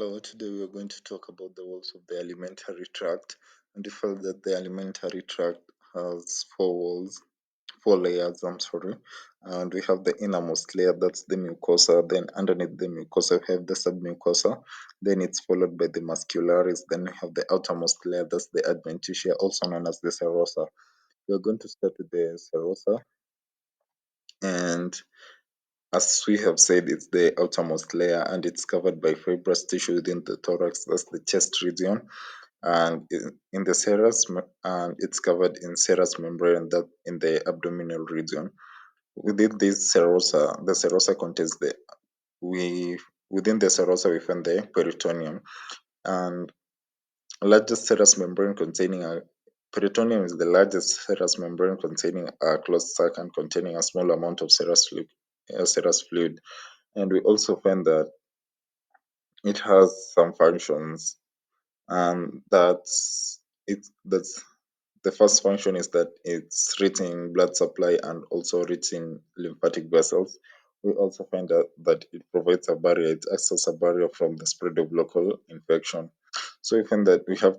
Hello, today we are going to talk about the walls of the alimentary tract, and we felt that the alimentary tract has four walls, four layers, I'm sorry, and we have the innermost layer, that's the mucosa, then underneath the mucosa we have the submucosa, then it's followed by the mascularis, then we have the outermost layer, that's the adventitia, also known as the serosa. We are going to start with the serosa, and as we have said, it's the outermost layer and it's covered by fibrous tissue within the thorax, that's the chest region, and in the and it's covered in serous membrane that in the abdominal region. Within this serosa, the serosa contains we within the serosa we find the peritonium, and largest serous membrane containing a peritoneum is the largest serous membrane containing a closed sac and containing a small amount of serous fluid. And we also find that it has some functions, and that's the first function is that it's rich in blood supply and also rich in lymphatic vessels. We also find out that it provides a barrier, it acts as a barrier from the spread of local infection. So we find that we have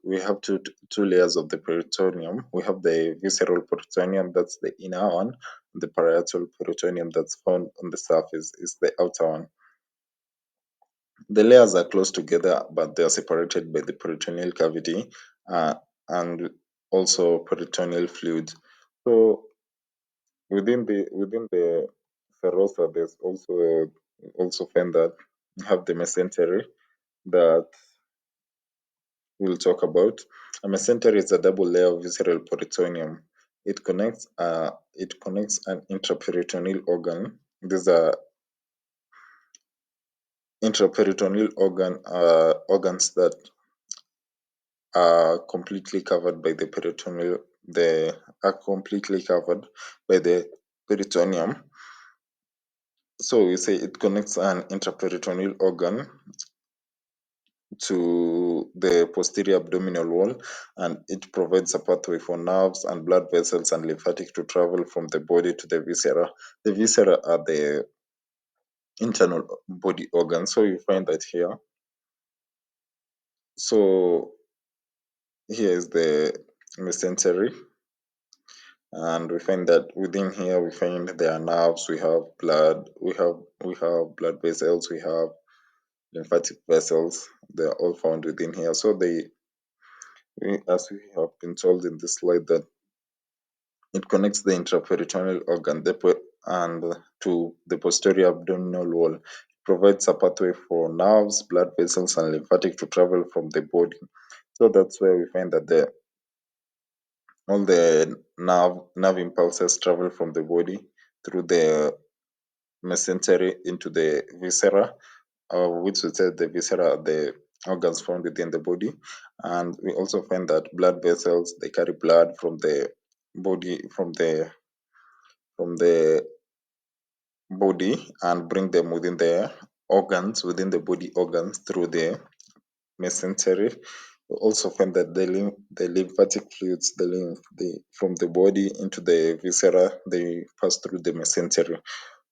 we have two layers of the peritoneum. We have the visceral peritoneum, that's the inner one. The parietal peritoneum that's found on the surface is the outer one. The layers are close together, but they are separated by the peritoneal cavity and also peritoneal fluid. So within the serosa, there's also find that you have the mesentery that we'll talk about. A mesentery is a double layer of visceral peritoneum. It connects an intraperitoneal organ. These are intraperitoneal organs that are completely covered by the peritoneal they are completely covered by the peritoneum. So we say it connects an intraperitoneal organ to the posterior abdominal wall, and it provides a pathway for nerves and blood vessels and lymphatic to travel from the body to the viscera. The viscera are the internal body organs, so you find that here. So here is the mesentery, and we find that within here we find there are nerves, we have blood, we have blood vessels, we have lymphatic vessels. They're all found within here. So as we have been told in this slide, that it connects the intraperitoneal organ and to the posterior abdominal wall. It provides a pathway for nerves, blood vessels, and lymphatic to travel from the body. So that's where we find that all the nerve impulses travel from the body through the mesentery into the viscera, which we said the viscera are the organs found within the body. And we also find that blood vessels, they carry blood from the body, from the body, and bring them within the body organs through the mesentery. We also find that the lymphatic fluids, from the body into the viscera, they pass through the mesentery.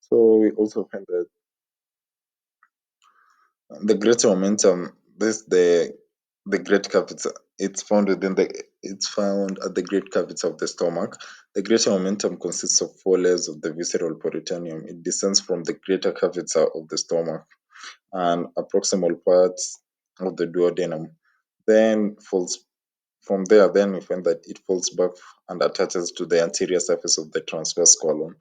So we also find that the greater momentum, the great cavity, it's found at the great cavity of the stomach. The greater momentum consists of four layers of the visceral peritoneum. It descends from the greater cavity of the stomach and proximal parts of the duodenum. Then falls from there, then we find that it falls back and attaches to the anterior surface of the transverse colon.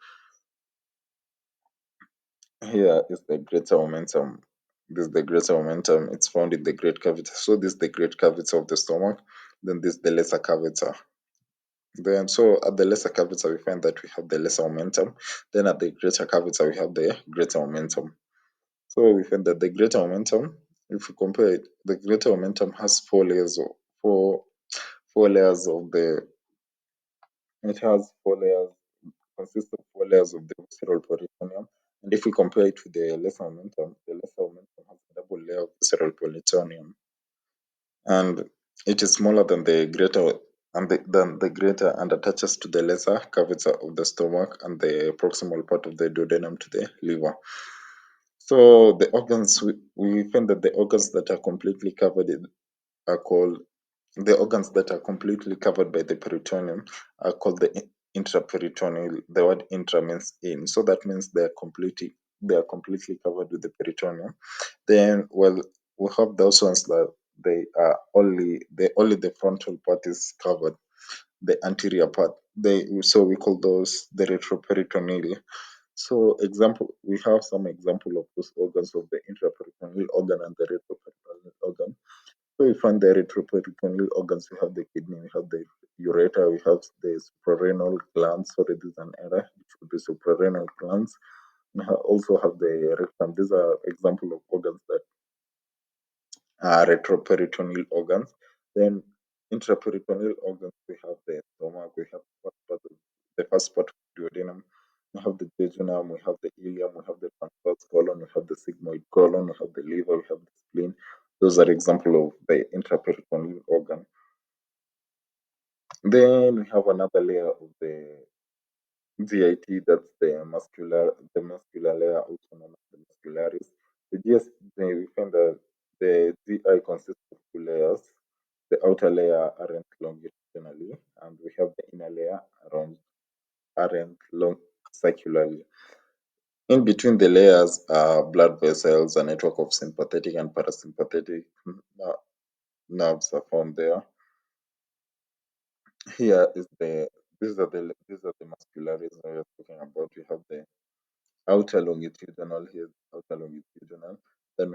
Here is the greater momentum. This is the greater momentum. It's found in the great cavity. So this is the great cavity of the stomach. Then this is the lesser cavity. Then so at the lesser cavity we find that we have the lesser momentum. Then at the greater cavity we have the greater momentum. So we find that the greater momentum, if we compare it, the greater momentum has four layers of the. It has four layers, consists of four layers of the visceral peritoneum. And if we compare it with the lesser momentum has a double layer of visceral peritoneum. And it is smaller than the greater, and attaches to the lesser cavity of the stomach and the proximal part of the duodenum to the liver. So the organs we find that the organs that are completely covered are called the organs that are completely covered by the peritoneum are called the intraperitoneal. The word intra means in, so that means they are completely covered with the peritoneum. Then, well, we have those ones that they are only the frontal part is covered, the anterior part. We call those the retroperitoneal. So we have some example of those organs of the intraperitoneal organ and the retroperitoneal organ. So we find the retroperitoneal organs. We have the kidney, we have the ureter, we have the suprarenal glands. Sorry, this is an error. It should be suprarenal glands. Also have the rectum. These are example of organs that retroperitoneal organs. Then intraperitoneal organs, we have the stomach, we have the first part of the duodenum, we have the jejunum, we have the ileum, we have the transverse colon, we have the sigmoid colon, we have the liver, we have the spleen. Those are example of the intraperitoneal organ. Then we have another layer of the GIT, that's the muscular layer, also known as the mascularis. We find that the GI consists of two layers. The outer layer aren't longitudinally, and we have the inner layer aren't long circularly. In between the layers are blood vessels, a network of sympathetic and parasympathetic nerves are found there. Here is the these are the mascularis that we're talking about. We have the outer longitudinal here, outer longitudinal. Then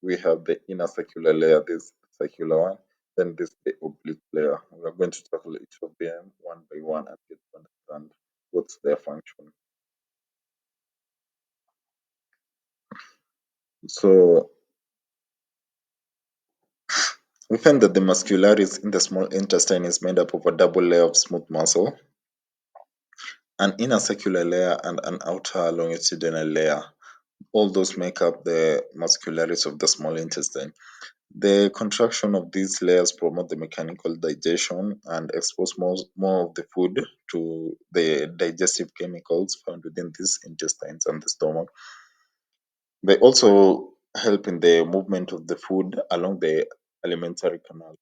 we have the inner circular layer, this circular one. Then this the oblique layer. We are going to tackle each of them one by one and get to understand what's their function. So we find that the muscularis in the small intestine is made up of a double layer of smooth muscle, an inner circular layer, and an outer longitudinal layer. All those make up the muscularis of the small intestine. The contraction of these layers promote the mechanical digestion and expose more of the food to the digestive chemicals found within these intestines and the stomach. They also help in the movement of the food along the alimentary canal.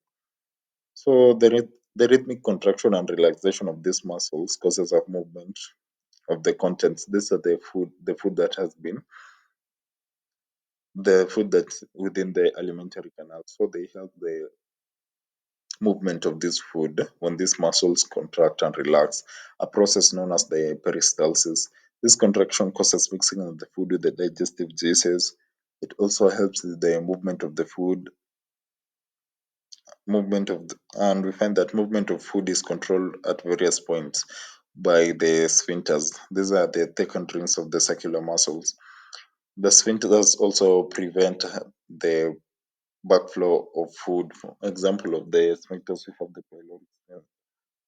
So the rhythmic contraction and relaxation of these muscles causes a movement of the contents. These are the food that has been the food that's within the alimentary canal. So they help the movement of this food when these muscles contract and relax, a process known as the peristalsis. This contraction causes mixing of the food with the digestive juices. It also helps with the movement of the food, and we find that movement of food is controlled at various points by the sphincters. These are the thickened rings of the circular muscles. The sphincters also prevent the backflow of food. For example of the sphincters, we have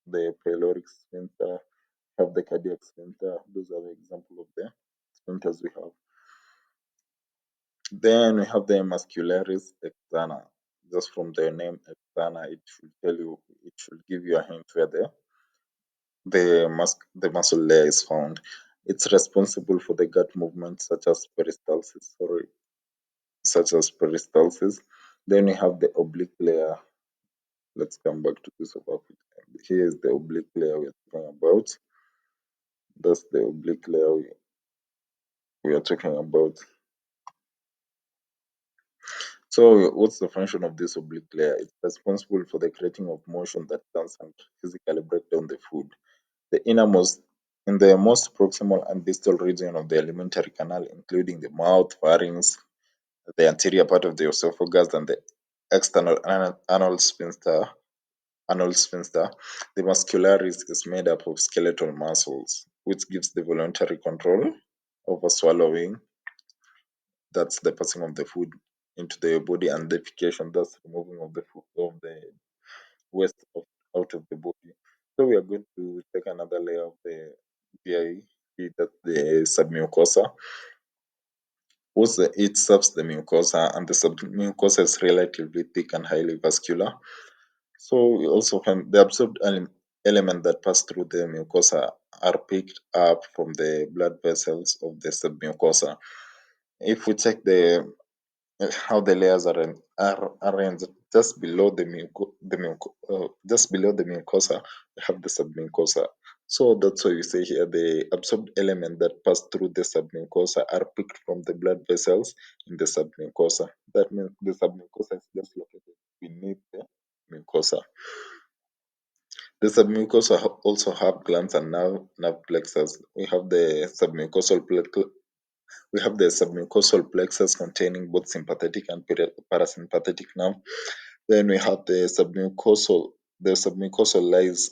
the pyloric sphincter, have the cardiac sphincter. Those are the example of the sphincters we have. Then we have the muscularis externa. Just from the name externa, it should give you a hint where the muscle layer is found. It's responsible for the gut movement such as peristalsis. Then we have the oblique layer. Let's come back to this over. Here is the oblique layer we're talking about. That's the oblique layer we are talking about. So, what's the function of this oblique layer? It's responsible for the creating of motion that turns and physically break down the food. The innermost, in the most proximal and distal region of the alimentary canal, including the mouth, pharynx, the anterior part of the esophagus, and the external anal sphincter, the muscularis is made up of skeletal muscles, which gives the voluntary control over swallowing. That's the passing of the food into the body, and defecation, that's removing of the food of the waste out of the body. So we are going to take another layer of the GIT, that's the submucosa. Also, it serves the mucosa, and the submucosa is relatively thick and highly vascular. So we also find the absorbed element that pass through the mucosa are picked up from the blood vessels of the submucosa. If we check the how the layers are arranged, just below just below the mucosa, we have the submucosa. So that's why we say here the absorbed element that pass through the submucosa are picked from the blood vessels in the submucosa. That means the submucosa is just located beneath the mucosa. The submucosa also have glands and nerve plexus. We have the submucosal plexus containing both sympathetic and parasympathetic nerve. Then we have the submucosal lies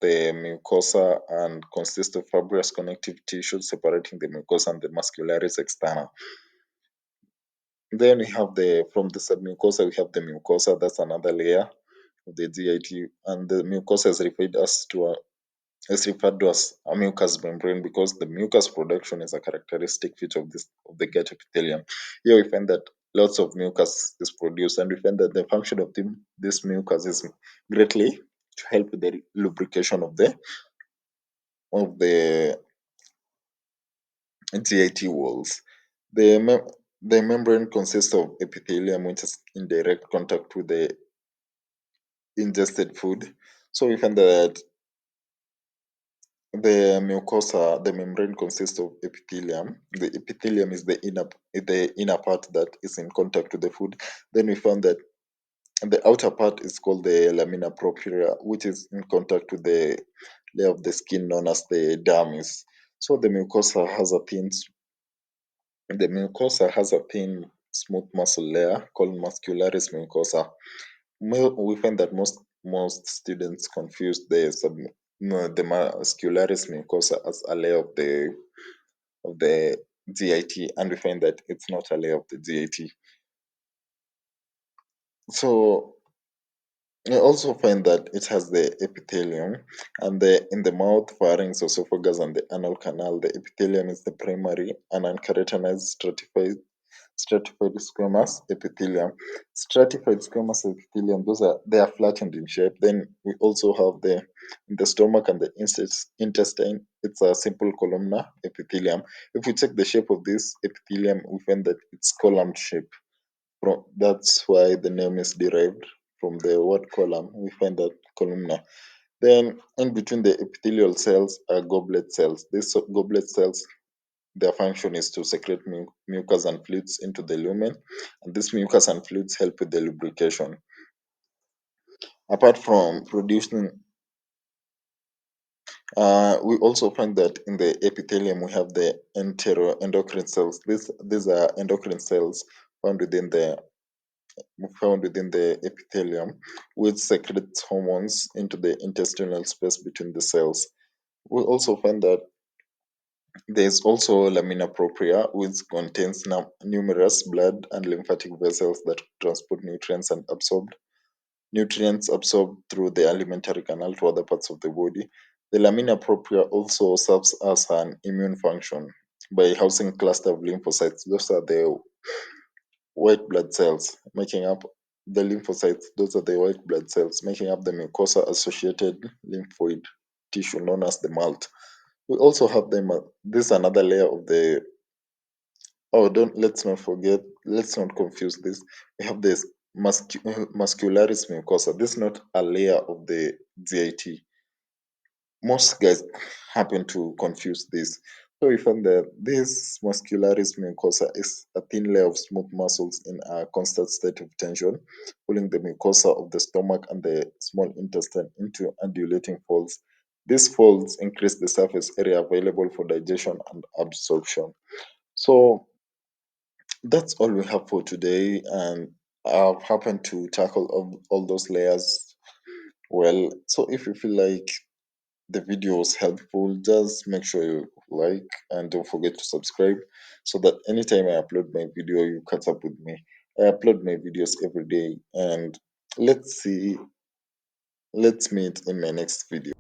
the mucosa and consists of fibrous connective tissue separating the mucosa and the mascularis externa. Then we have from the submucosa, we have the mucosa, that's another layer of the GIT, and the mucosa is referred to as a mucous membrane because the mucus production is a characteristic feature of the gut epithelium. Here we find that lots of mucus is produced, and we find that the function of this mucus is greatly to help with the lubrication of the GIT walls. The membrane consists of epithelium, which is in direct contact with the ingested food. So we find that the membrane consists of epithelium. The epithelium is the inner part that is in contact with the food. Then we found that the outer part is called the lamina propria, which is in contact with the layer of the skin known as the dermis. So the mucosa has a thin smooth muscle layer called muscularis mucosa. We find that most students confuse the mascularis mucosa as a layer of the GIT, and we find that it's not a layer of the GIT. So we also find that it has the epithelium, and in the mouth, pharynx, esophagus, and the anal canal, the epithelium is the primary and unkeratinized stratified squamous epithelium. Stratified squamous epithelium, they are flattened in shape. Then we also have in the stomach and the intestine, it's a simple columnar epithelium. If we check the shape of this epithelium, we find that it's column shape. That's why the name is derived from the word column. We find that columnar. Then in between the epithelial cells are goblet cells. These goblet cells, their function is to secrete mucus and fluids into the lumen, and this mucus and fluids help with the lubrication. Apart from producing, we also find that in the epithelium we have the enteroendocrine cells. These are endocrine cells found within the epithelium, which secretes hormones into the intestinal space between the cells. We also find that there is also lamina propria, which contains numerous blood and lymphatic vessels that transport nutrients absorbed through the alimentary canal to other parts of the body. The lamina propria also serves as an immune function by housing cluster of lymphocytes. Those are the white blood cells making up the lymphocytes. Those are the white blood cells making up the mucosa associated lymphoid tissue known as the malt. We also have this another layer of the oh don't let's not confuse this. We have this muscularis mucosa. This is not a layer of the GIT. Most guys happen to confuse this. So we found that this muscularis mucosa is a thin layer of smooth muscles in a constant state of tension, pulling the mucosa of the stomach and the small intestine into undulating folds. These folds increase the surface area available for digestion and absorption. So that's all we have for today, and I've happened to tackle all those layers well. So if you feel like the video was helpful, just make sure you like and don't forget to subscribe so that anytime I upload my video, you catch up with me. I upload my videos every day, and let's meet in my next video.